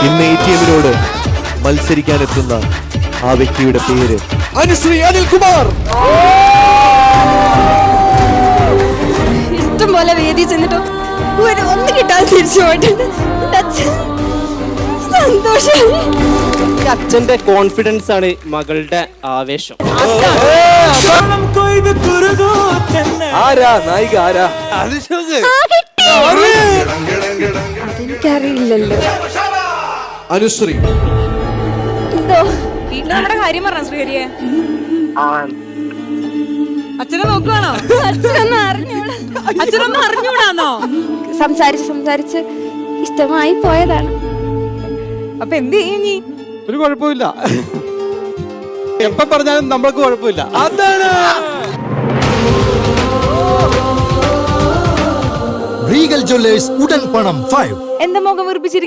ഇന്ന് ATM-നോട് മത്സരിക്കാനെത്തുന്ന ആ വ്യക്തിയുടെ പേര് അനുശ്രീ അനിൽകുമാർ. ഇഷ്ടം പോലെ വേദി ചെന്നിട്ടോ ഒന്ന് കിട്ടാതെ തിരിച്ചു പോയിട്ടുണ്ട്. സന്തോഷം. അച്ഛന്റെ കോൺഫിഡൻസ് ആണ് മകളുടെ ആവേശം. ആരാ നായിക? ആരാ? എനിക്കറിയില്ലല്ലോ. അനുശ്രീ എന്തോ വീട്ടിൽ നമ്മുടെ കാര്യം പറഞ്ഞ ശ്രീഹരിയെ അച്ഛനെ നോക്കുവാണോ? അച്ഛനൊന്നും അറിഞ്ഞൂടാന്നോ? സംസാരിച്ച് ഇഷ്ടമായി പോയതാണ്. അപ്പൊ എന്ത് ചെയ്യും നീ? ഒരു കുഴപ്പമില്ല, എപ്പ പറഞ്ഞാലും നമ്മൾക്ക് കുഴപ്പമില്ല. അതാണ് റീഗൽ ജ്വല്ലേഴ്സ് ഉടൻ പണം 5. എന്താ മുഖം വീർപ്പിച്ചിരിക്കുന്നത്?